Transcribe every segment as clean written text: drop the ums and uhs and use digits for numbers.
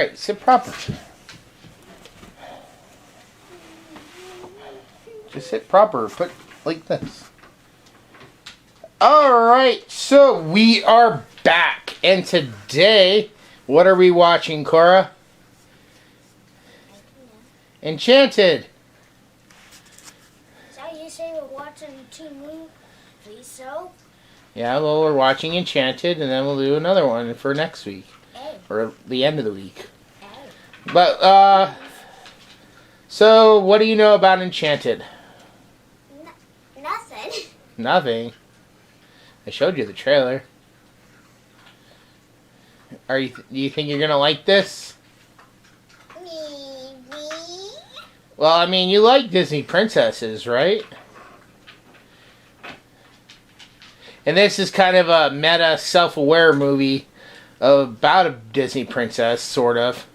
Alright, sit proper. Just sit proper. Put like this. Alright, so we are back. And today, what are we watching, Cora? Enchanted. So you say we're watching two movies, so? Yeah, well, we're watching Enchanted, and then we'll do another one for next week. Oh. Or the end of the week. Oh. But, so, what do you know about Enchanted? Nothing. Nothing. I showed you the trailer. Do you think you're gonna like this? Maybe. Well, I mean, you like Disney princesses, right? And this is kind of a meta, self-aware movie about a Disney princess, sort of.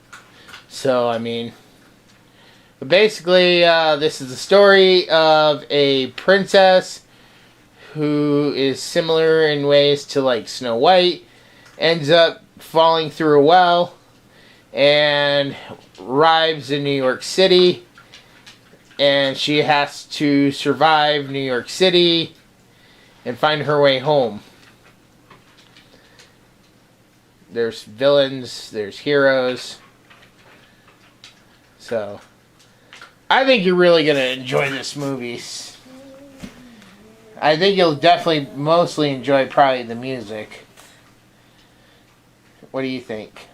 So, I mean... But basically, this is the story of a princess who is similar in ways to, like, Snow White. Ends up falling through a well and arrives in New York City. And she has to survive New York City and find her way home. There's villains, there's heroes. So, I think you're really going to enjoy this movie. I think you'll definitely mostly enjoy probably the music. What do you think?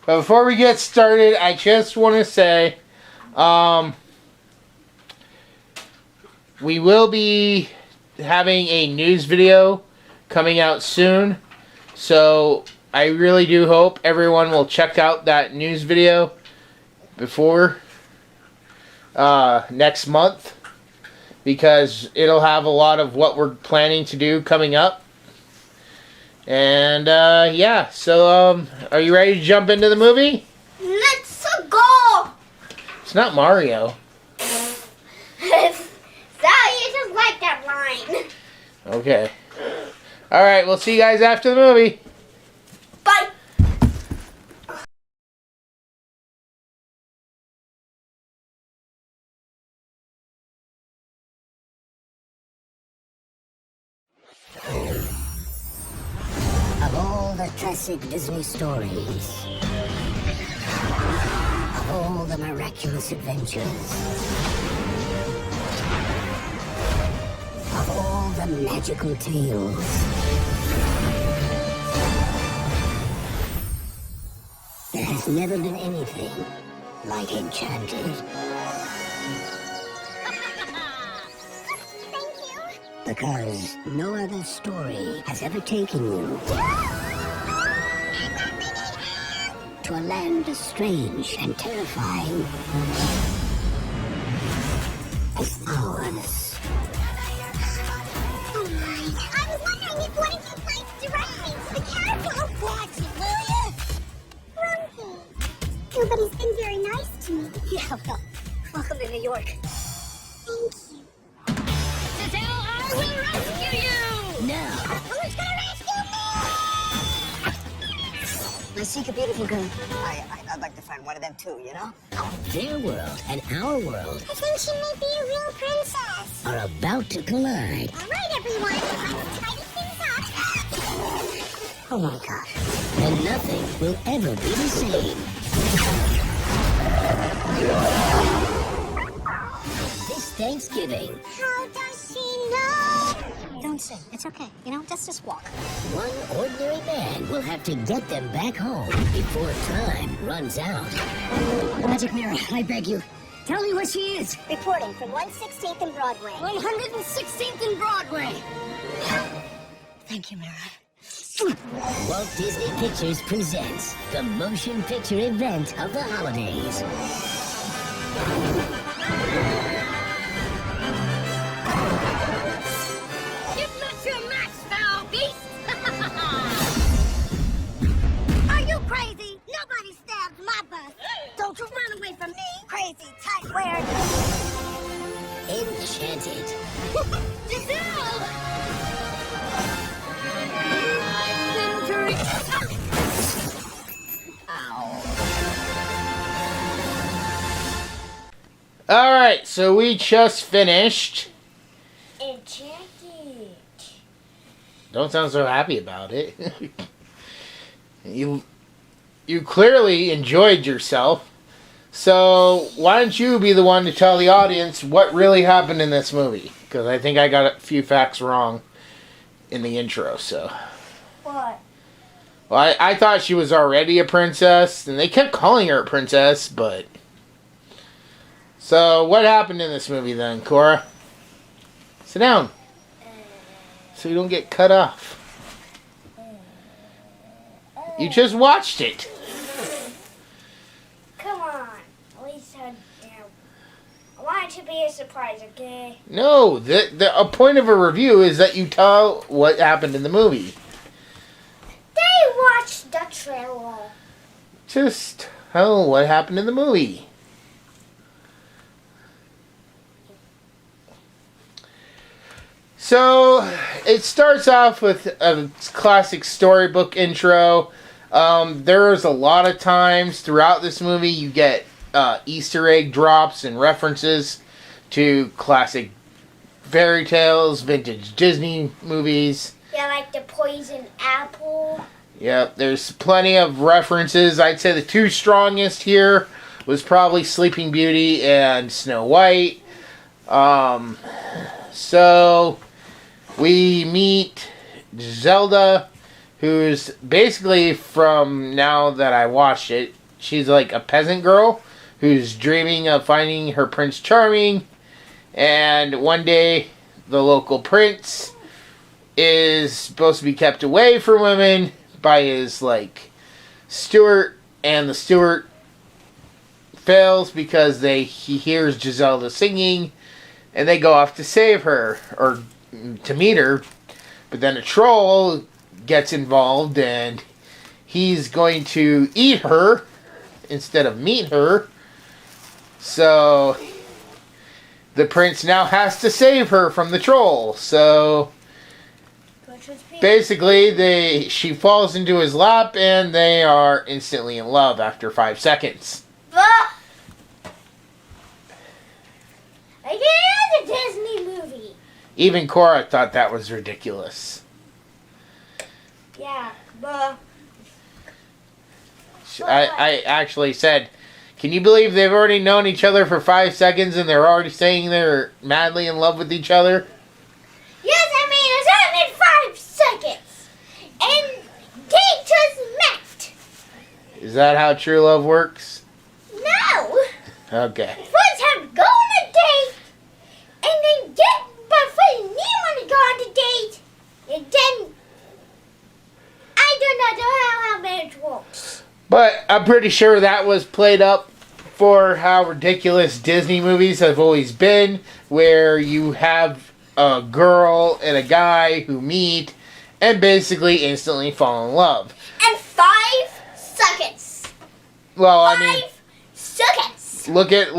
But before we get started, I just want to say, we will be having a news video coming out soon. So I really do hope everyone will check out that news video before next month, because it'll have a lot of what we're planning to do coming up. And yeah, so are you ready to jump into the movie? Let's go! It's not Mario. So you just like that line. Okay. Alright, we'll see you guys after the movie. Bye. Of all the classic Disney stories, of all the miraculous adventures, of all the magical tales, there has never been anything like Enchanted. Thank you. Because no other story has ever taken you to a land as strange and terrifying as ours. Oh my, I was wondering if one of you might direct me to the character. Oh, watch it, will ya? Grumpy. Nobody's been very nice to me. Yeah, well, welcome to New York. Thank you. Giselle, I will rescue you! No. Who's gonna rescue me? I seek a beautiful girl. I'd like to find one of them too, you know? Their world and our world I think she may be a real princess. are about to collide. All right, everyone, let's tidy things up. Oh my gosh. And nothing will ever be the same. This Thanksgiving, How does she know? don't sing. It's okay. You know, just walk. One ordinary man will have to get them back home before time runs out. Magic Mirror, I beg you. Tell me where she is. Reporting from 116th and Broadway. 116th and Broadway. Thank you, Mirror. Walt Disney Pictures presents the motion picture event of the holidays. Give us your match, foul beast! Are you crazy? Nobody stabbed my bus. Don't you run away from me, crazy tight-wearing... Enchanted. Giselle! Alright, so we just finished. Enchanted. Don't sound so happy about it. You clearly enjoyed yourself. So, why don't you be the one to tell the audience what really happened in this movie? Because I think I got a few facts wrong in the intro, so. What? Well, I thought she was already a princess, and they kept calling her a princess, but... So, what happened in this movie then, Cora? Sit down. So you don't get cut off. You just watched it. Come on. At least I want it to be a surprise, okay? No, a point of a review is that you tell what happened in the movie. They watched the trailer. Just tell what happened in the movie. So, it starts off with a classic storybook intro. There's a lot of times throughout this movie you get Easter egg drops and references to classic fairy tales, vintage Disney movies. Yeah, like the poison apple. Yep, there's plenty of references. I'd say the two strongest here was probably Sleeping Beauty and Snow White. So we meet Zelda, who's basically, from now that I watched it, she's like a peasant girl who's dreaming of finding her Prince Charming. And one day, the local prince is supposed to be kept away from women by his, steward. And the steward fails because he hears Giselle singing. And they go off to save her, or to meet her. But then a troll gets involved, and he's going to eat her instead of meet her. So the prince now has to save her from the troll. So basically she falls into his lap, and they are instantly in love after 5 seconds. Like it is a Disney movie. Even Cora thought that was ridiculous. Yeah, but I actually said, can you believe they've already known each other for 5 seconds and they're already saying they're madly in love with each other? Yes, I mean, it's only 5 seconds. And they just met. Is that how true love works? No. Okay. First have to go on a date, and then before you want to go on a date, and then I do not know how marriage works. But I'm pretty sure that was played up for how ridiculous Disney movies have always been, where you have a girl and a guy who meet and basically instantly fall in love. And 5 seconds. Well, 5 seconds. Look at,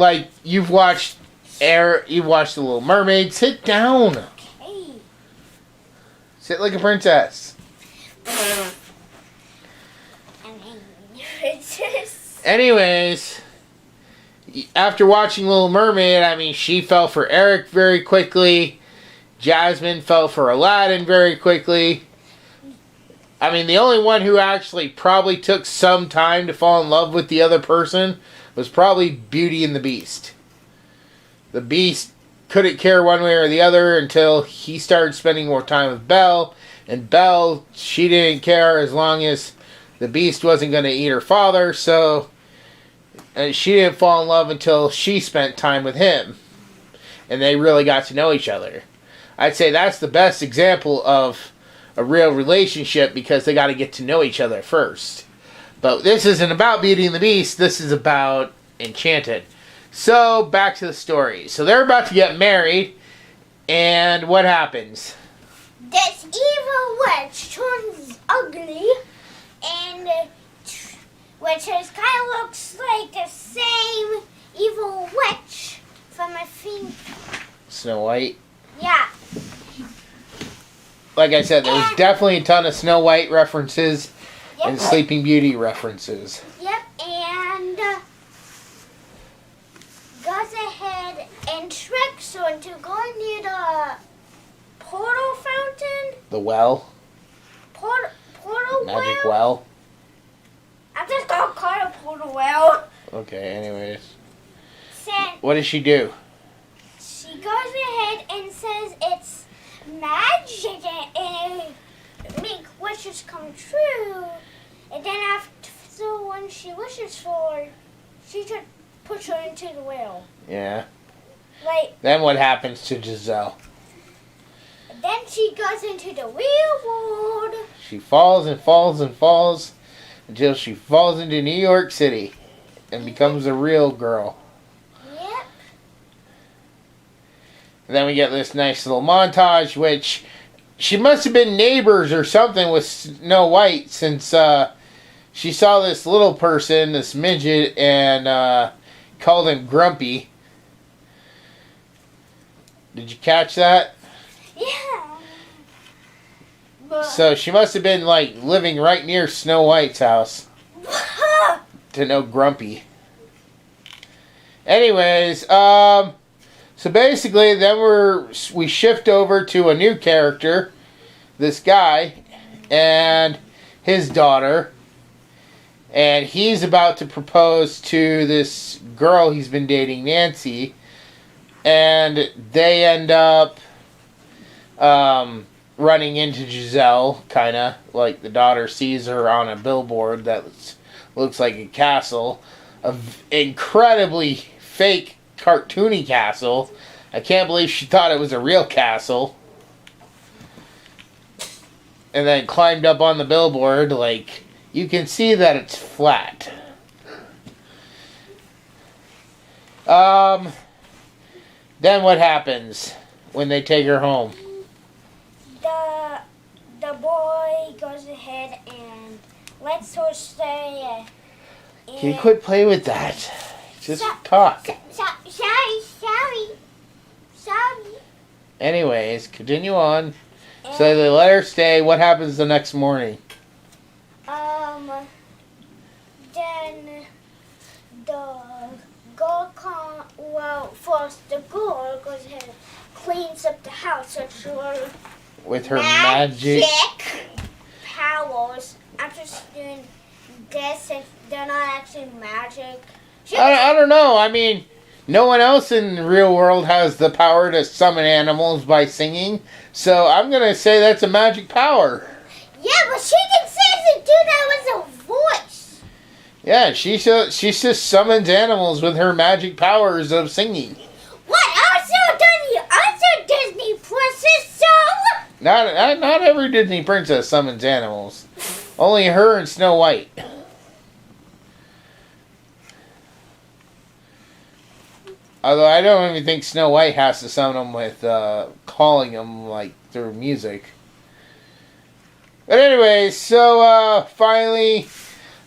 you've watched The Little Mermaid. Sit down. Okay. Sit like a princess. Anyways, after watching Little Mermaid, she fell for Eric very quickly. Jasmine fell for Aladdin very quickly. The only one who actually probably took some time to fall in love with the other person was probably Beauty and the Beast. The Beast couldn't care one way or the other until he started spending more time with Belle. And Belle, she didn't care as long as the Beast wasn't going to eat her father, so she didn't fall in love until she spent time with him. And they really got to know each other. I'd say that's the best example of a real relationship, because they got to get to know each other first. But this isn't about Beauty and the Beast, this is about Enchanted. So, back to the story. So they're about to get married, and what happens? This evil witch turns ugly, and which kind of looks like the same evil witch from I think Snow White. Yeah. Like I said, there's definitely a ton of Snow White references and Yep. Sleeping Beauty references. Yep, and got goes ahead and tricks her into going near the portal fountain. The well? Portal Magic well? well? I'm just gonna call it portal well. Okay, anyways. Said What does she do? she goes ahead and says it's magic and it make wishes come true. And then after when she wishes for, she just puts her into the well. Yeah. Like, Then what happens to Giselle? then she goes into the real world. She falls and falls and falls until she falls into New York City and becomes a real girl. Yep. And then we get this nice little montage, which she must have been neighbors or something with Snow White, since she saw this little person, this midget, and called him Grumpy. Did you catch that? Yeah. But, So she must have been like living right near Snow White's house to know Grumpy. Anyways, so basically then we shift over to a new character, this guy and his daughter, and he's about to propose to this girl he's been dating, Nancy, and they end up running into Giselle, kind of like the daughter sees her on a billboard that looks like a castle, an incredibly fake, cartoony castle. I can't believe she thought it was a real castle. And then climbed up on the billboard, like, you can see that it's flat. Then what happens when they take her home? The boy goes ahead and lets her stay. Can you quit playing with that? Just talk. Sorry. Anyways, continue on. So they let her stay. What happens the next morning? Then the girl first the girl goes ahead and cleans up the house With her magic powers. I'm just doing this and they're not actually magic. I don't know. I mean, no one else in the real world has the power to summon animals by singing. So I'm going to say that's a magic power. Yeah, but she can say to do that with a voice. Yeah, she just summons animals with her magic powers of singing. What? Also done the other Disney princess song? Not every Disney princess summons animals. Only her and Snow White. Although I don't even think Snow White has to summon them with calling them like through music. But anyway, so finally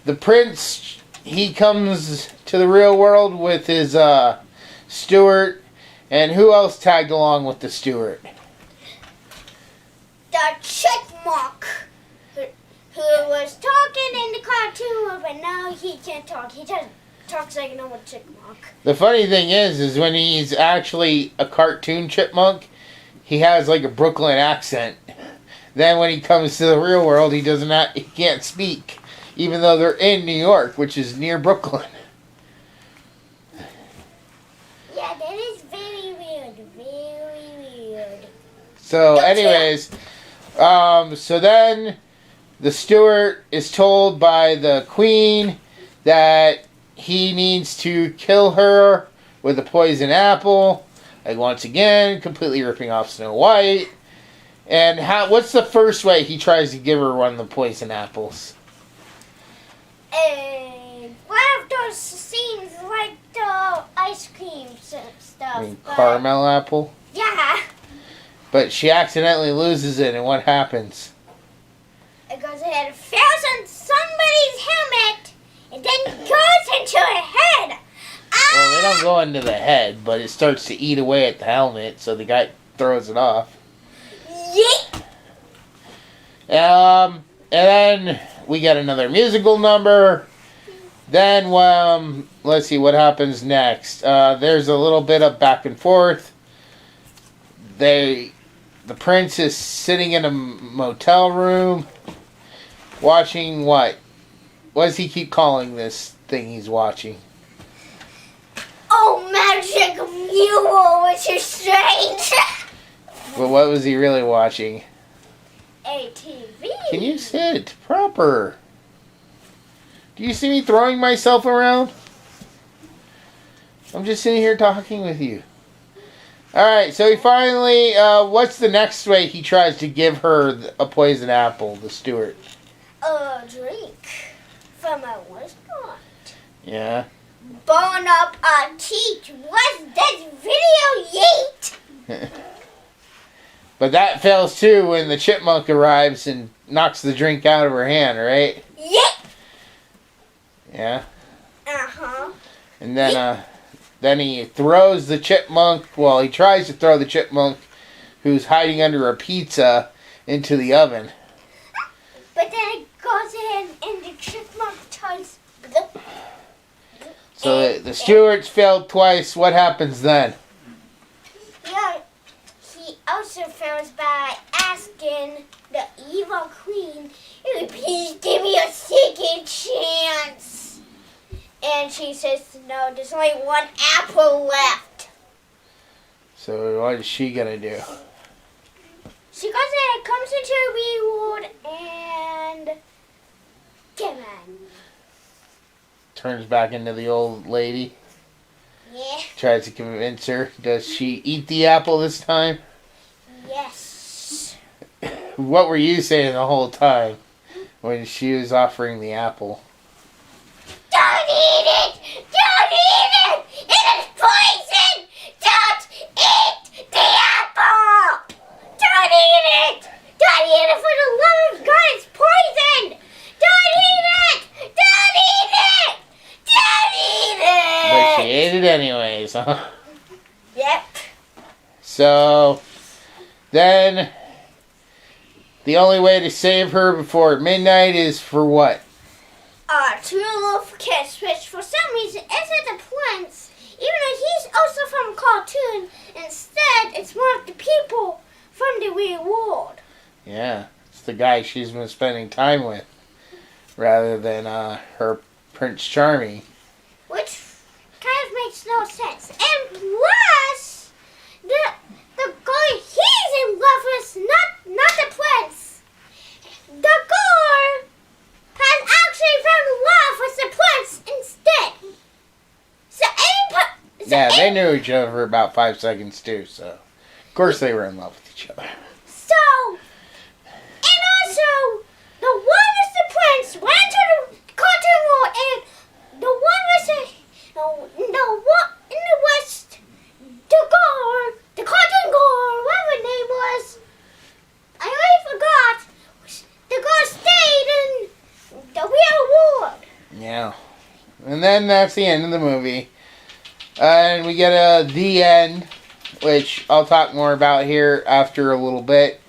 the prince, he comes to the real world with his steward. And who else tagged along with the steward? The chipmunk who was talking in the cartoon, but now he can't talk. He just talks like a normal chipmunk. The funny thing is when he's actually a cartoon chipmunk, he has like a Brooklyn accent. Then when he comes to the real world, he can't speak, even though they're in New York, which is near Brooklyn. Yeah, that is very weird. Very weird. So, anyways, so then the steward is told by the queen that he needs to kill her with a poison apple. Like, once again, completely ripping off Snow White. And what's the first way he tries to give her one of the poison apples? One of those scenes like the ice cream stuff. I mean, caramel apple? Yeah. But she accidentally loses it, and what happens? It goes ahead and falls on somebody's helmet, and then goes into her head. Well, they don't go into the head, but it starts to eat away at the helmet, so the guy throws it off. Yeet. And then we get another musical number, Then, let's see what happens next. There's a little bit of back and forth. The prince is sitting in a motel room, watching what? What does he keep calling this thing he's watching? Oh, magic mule, which is strange. But what was he really watching? ATV. Can you sit proper? Do you see me throwing myself around? I'm just sitting here talking with you. Alright, so he finally, what's the next way he tries to give her a poison apple, the steward? A drink from a restaurant. Yeah. Bon appetit. What's this video, yeet? But that fails too when the chipmunk arrives and knocks the drink out of her hand, right? Yeet. Yeah. Uh-huh. And then he throws the chipmunk, well, he tries to throw the chipmunk who's hiding under a pizza into the oven. But then it goes in and the chipmunk tries. So the stewards failed twice. What happens then? Yeah, he also fails by asking the evil queen, please give me a second chance. And she says, no, there's only one apple left. So what is she gonna do? She goes and comes into a reward and Kevin. Turns back into the old lady. Yeah. Tries to convince her. Does she eat the apple this time? Yes. What were you saying the whole time when she was offering the apple? Don't eat it! Don't eat it! It is poison! Don't eat the apple! Don't eat it! Don't eat it for the love of God! It's poison! Don't eat it! Don't eat it! Don't eat it! But she ate it anyways, huh? Yep. So then the only way to save her before midnight is for what? True love kiss, which for some reason isn't the prince, even though he's also from a cartoon. Instead, it's one of the people from the reward. Yeah, it's the guy she's been spending time with, rather than her Prince Charming. Which kind of makes no sense. And plus, the guy he's in love with, not the prince. The girl has actually found love with the prince instead. Yeah, they knew each other for about 5 seconds too, so of course they were in love with each other. So, and also, the one with the prince went to the cartoon world, and the one with the one in the west, the cartoon girl, whatever her name was, I already forgot. The girl stayed in the real world. Yeah. And then that's the end of the movie. And we get the end, which I'll talk more about here after a little bit.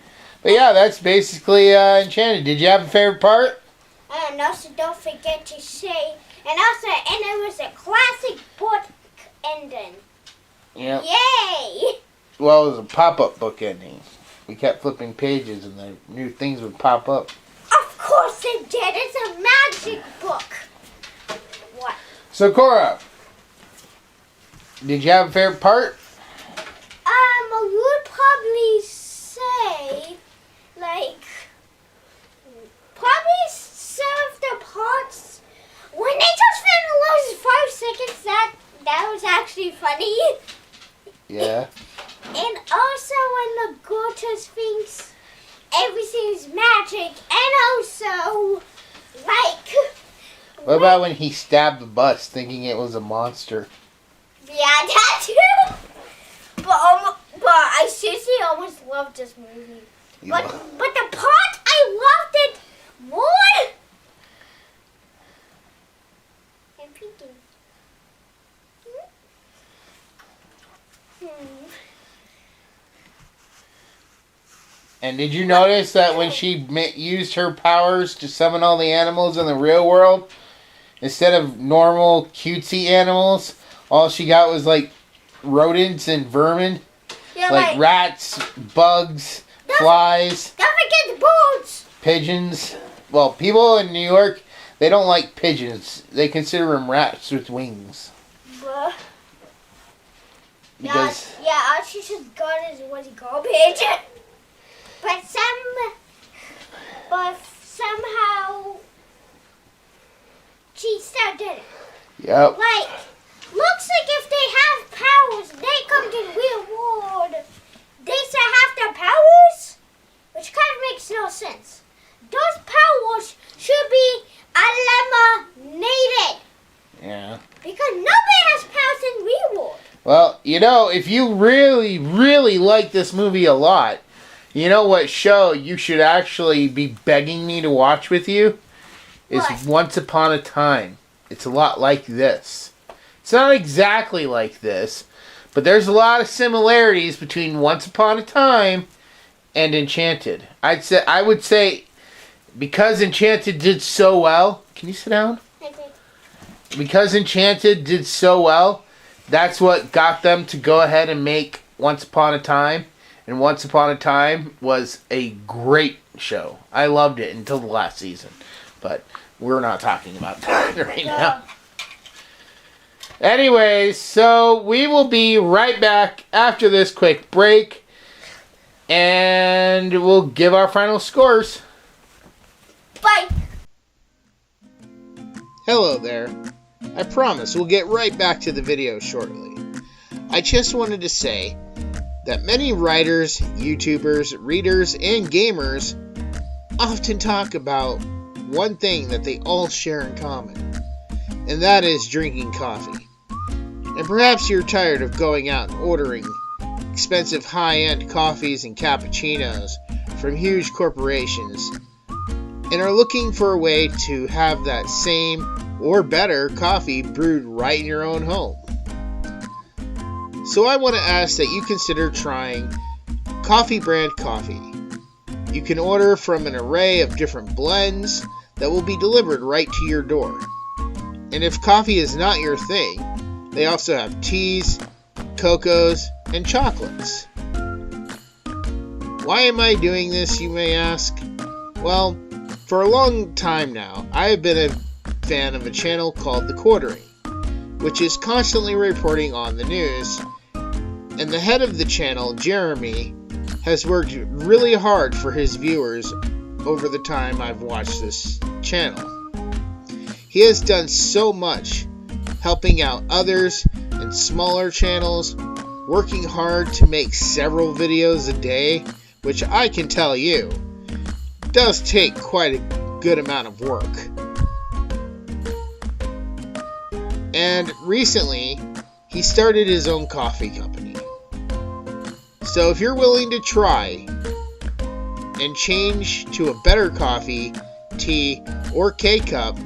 But yeah, that's basically Enchanted. Did you have a favorite part? And also don't forget to say, and also, and it was a classic book ending. Yeah. Yay! Well, it was a pop-up book ending. We kept flipping pages and the new things would pop up. Of course it did. It's a magic book. What? So Cora, did you have a favorite part? I would probably say, like, probably some of the parts when they just spent the last 5 seconds. That was actually funny. Yeah. And also when the girl just thinks everything's magic, and also, like... What about when he stabbed the bus thinking it was a monster? Yeah, that too. But I seriously almost loved this movie. But the part I loved it more... I'm peeking. And did you notice that when she used her powers to summon all the animals in the real world, instead of normal cutesy animals, all she got was like rodents and vermin. Yeah, like rats, bugs, flies. Don't forget the birds. Pigeons. Well, people in New York, they don't like pigeons. They consider them rats with wings. Because all she just got is what you call pigeon. But somehow she still did it. Yep. Like, looks like if they have powers, they come to the real world. They still have their powers, which kind of makes no sense. Those powers should be eliminated. Yeah. Because nobody has powers in the real world. Well, if you really, really like this movie a lot, you know what show you should actually be begging me to watch with you? Is What? Once Upon a Time. It's a lot like this. It's not exactly like this, but there's a lot of similarities between Once Upon a Time and Enchanted. I would say because Enchanted did so well. Can you sit down? Okay. Because Enchanted did so well, that's what got them to go ahead and make Once Upon a Time. And Once Upon a Time was a great show. I loved it until the last season. But we're not talking about that right now. Anyways, so we will be right back after this quick break. And we'll give our final scores. Bye. Hello there. I promise we'll get right back to the video shortly. I just wanted to say that many writers, YouTubers, readers, and gamers often talk about one thing that they all share in common, and that is drinking coffee. And perhaps you're tired of going out and ordering expensive high-end coffees and cappuccinos from huge corporations, and are looking for a way to have that same or better coffee brewed right in your own home. So I want to ask that you consider trying Coffee Brand Coffee. You can order from an array of different blends that will be delivered right to your door. And if coffee is not your thing, they also have teas, cocos, and chocolates. Why am I doing this, you may ask? Well, for a long time now, I have been a fan of a channel called The Quartering, which is constantly reporting on the news, and the head of the channel, Jeremy, has worked really hard for his viewers over the time I've watched this channel. He has done so much, helping out others and smaller channels, working hard to make several videos a day, which I can tell you, does take quite a good amount of work. And recently, he started his own coffee company. So if you're willing to try and change to a better coffee, tea, or K-cup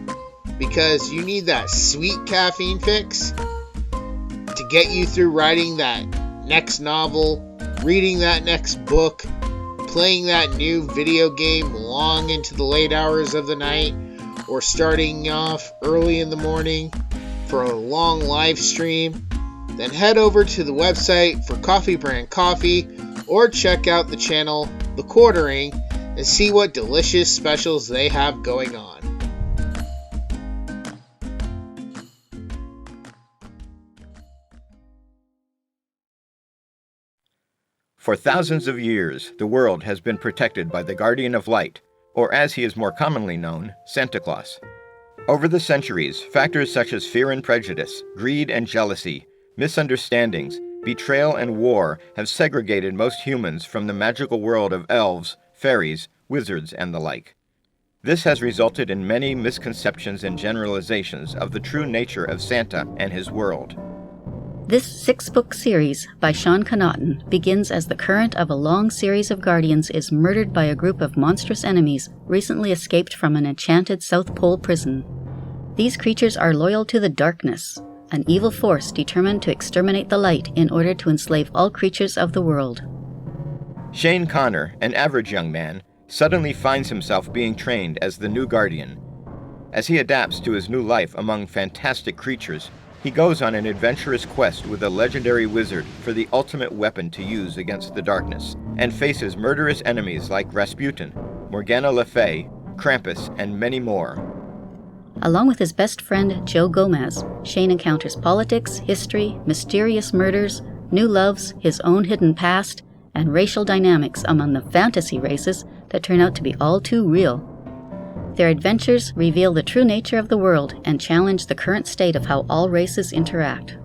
because you need that sweet caffeine fix to get you through writing that next novel, reading that next book, playing that new video game long into the late hours of the night, or starting off early in the morning for a long live stream, then head over to the website for Coffee Brand Coffee or check out the channel The Quartering and see what delicious specials they have going on. For thousands of years, the world has been protected by the Guardian of Light, or as he is more commonly known, Santa Claus. Over the centuries, factors such as fear and prejudice, greed and jealousy, misunderstandings, betrayal and war have segregated most humans from the magical world of elves, fairies, wizards, and the like. This has resulted in many misconceptions and generalizations of the true nature of Santa and his world. This 6-book series by Sean Connaughton begins as the current of a long series of guardians is murdered by a group of monstrous enemies recently escaped from an enchanted South Pole prison. These creatures are loyal to the darkness, an evil force determined to exterminate the light in order to enslave all creatures of the world. Shane Connor, an average young man, suddenly finds himself being trained as the new Guardian. As he adapts to his new life among fantastic creatures, he goes on an adventurous quest with a legendary wizard for the ultimate weapon to use against the darkness, and faces murderous enemies like Rasputin, Morgana Le Fay, Krampus, and many more. Along with his best friend, Joe Gomez, Shane encounters politics, history, mysterious murders, new loves, his own hidden past, and racial dynamics among the fantasy races that turn out to be all too real. Their adventures reveal the true nature of the world and challenge the current state of how all races interact.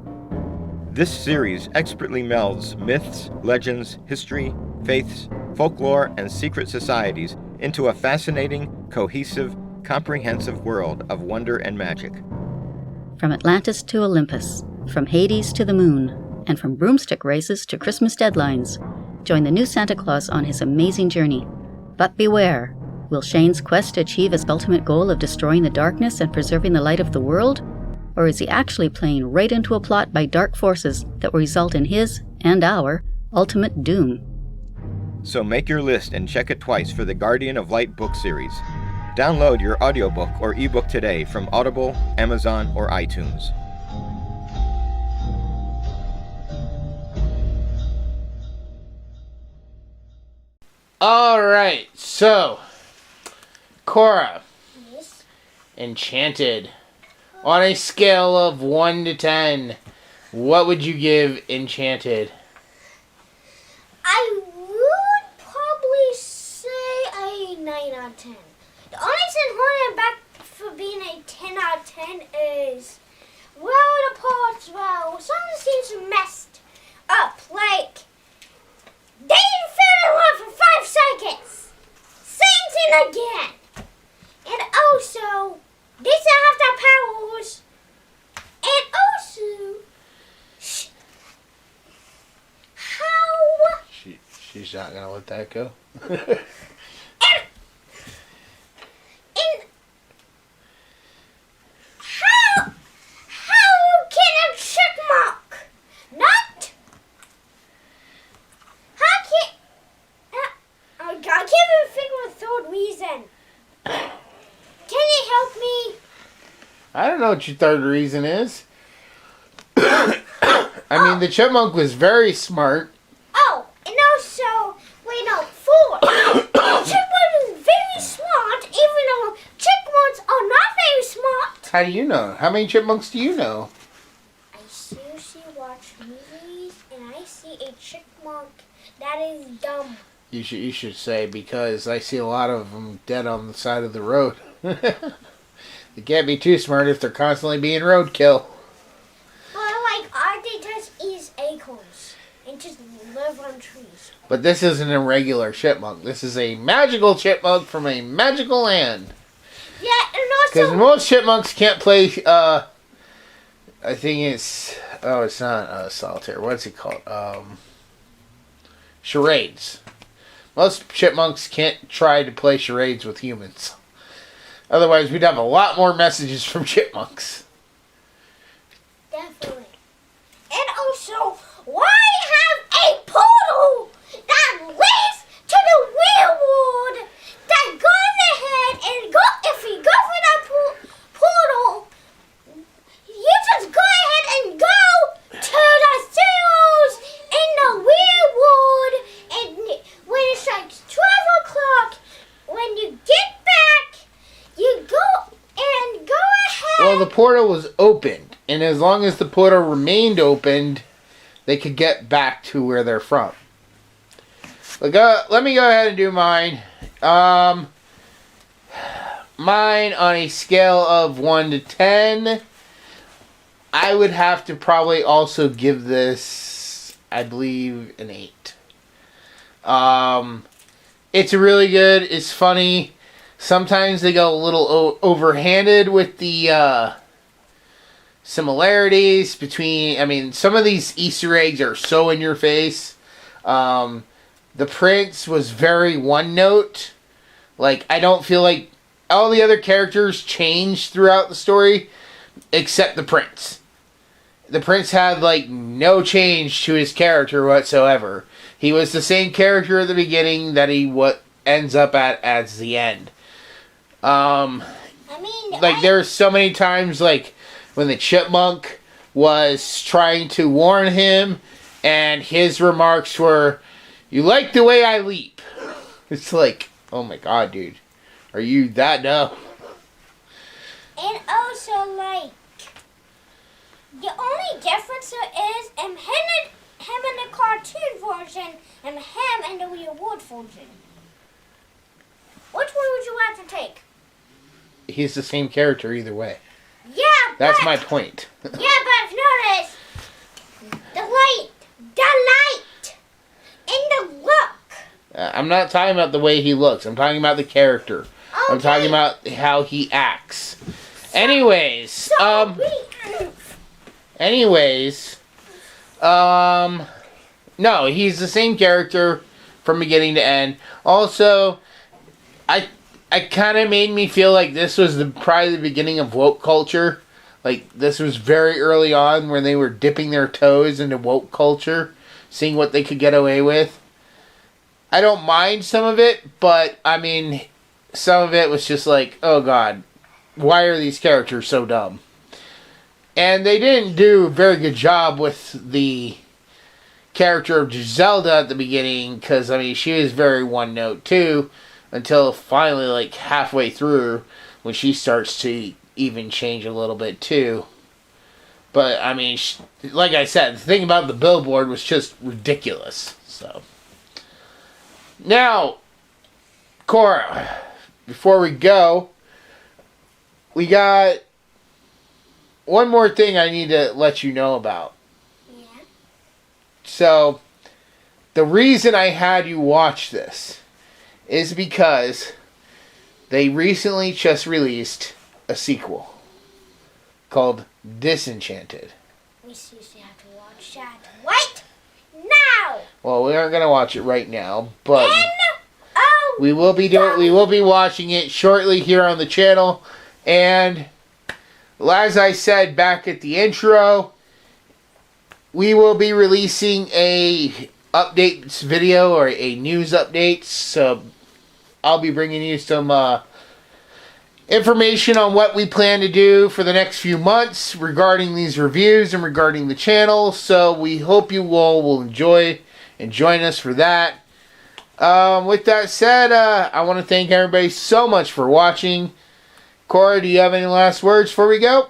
This series expertly melds myths, legends, history, faiths, folklore, and secret societies into a fascinating, cohesive, comprehensive world of wonder and magic. From Atlantis to Olympus, from Hades to the moon, and from broomstick races to Christmas deadlines, join the new Santa Claus on his amazing journey. But beware, will Shane's quest achieve his ultimate goal of destroying the darkness and preserving the light of the world? Or is he actually playing right into a plot by dark forces that will result in his, and our, ultimate doom? So make your list and check it twice for the Guardian of Light book series. Download your audiobook or ebook today from Audible, Amazon, or iTunes. Alright, so, Cora, Yes. Enchanted. On a scale of 1 to 10, what would you give Enchanted? I would probably say a 9 out of 10. The only thing holding it back for being a 10 out of 10 is, well, the parts, well, some of the scenes are messed up. Like, they didn't fit in one for 5 seconds. Same thing again. And also, they still have their powers. And also, how... She's not going to let that go. And how can a chipmunk not? How can I can't even think of a third reason. Can you help me? I don't know what your third reason is. I mean, the chipmunk was very smart. Oh, and also, wait, no, 4. Chipmunk is very smart, even though chipmunks are not very smart. How do you know? How many chipmunks do you know? I seriously watch movies and I see a chipmunk that is dumb. You should say, because I see a lot of them dead on the side of the road. They can't be too smart if they're constantly being roadkill. But like, they just eat acorns and just live on trees. But this isn't a regular chipmunk. This is a magical chipmunk from a magical land. Yeah, and Because also... most chipmunks can't play, I think it's not solitaire. What's it called? Charades. Most chipmunks can't try to play charades with humans. Otherwise, we'd have a lot more messages from chipmunks. Definitely. And also, why have a portal that leads to the real world that goes ahead and if you go for that portal, you just go ahead and go to the cereals in the real world, and when it's like 12 o'clock, when you get back, you go ahead. Well, the portal was opened, and as long as the portal remained opened, they could get back to where they're from. Let me go ahead and do mine. Mine on a scale of 1 to 10, I would have to probably also give this, I believe, an 8. It's really good. It's funny. Sometimes they go a little overhanded with the similarities between... I mean, some of these Easter eggs are so in your face. The prince was very one note. Like, I don't feel like all the other characters changed throughout the story except the prince. The prince had, like, no change to his character whatsoever. He was the same character at the beginning that he ends up at the end. I mean, like there were so many times like when the chipmunk was trying to warn him, and his remarks were, "You like the way I leap." It's like, oh my god, dude, are you that dumb? And also, like, the only difference is him in the cartoon version and him in the real world version. Which one would you like to take? He's the same character either way. Yeah, That's my point. Yeah, but notice the light, and the look. I'm not talking about the way he looks. I'm talking about the character. Okay. I'm talking about how he acts. Anyways, no, he's the same character from beginning to end. Also, I kind of made me feel like this was probably the beginning of woke culture. Like, this was very early on when they were dipping their toes into woke culture, seeing what they could get away with. I don't mind some of it, but, I mean, some of it was just like, oh god, why are these characters so dumb? And they didn't do a very good job with the character of Giselle at the beginning, because, I mean, she was very one note too, until finally, like, halfway through, when she starts to even change a little bit too. But, I mean, like I said, the thing about the billboard was just ridiculous. So, now, Cora, before we go, we got one more thing I need to let you know about. Yeah. So, the reason I had you watch this is because they recently just released a sequel called Disenchanted. We seriously have to watch that right now. Well, we aren't going to watch it right now, but Oh, we will be watching it shortly here on the channel. And as I said back at the intro, we will be releasing a updates video or a news update. So I'll be bringing you some information on what we plan to do for the next few months regarding these reviews and regarding the channel. So we hope you all will enjoy and join us for that. With that said, I want to thank everybody so much for watching. Cora, do you have any last words before we go?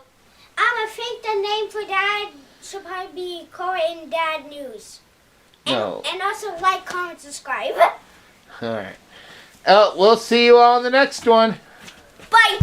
I think the name for that should probably be Cora and Dad News. No. And also like, comment, subscribe. Alright. We'll see you all in the next one. Bye.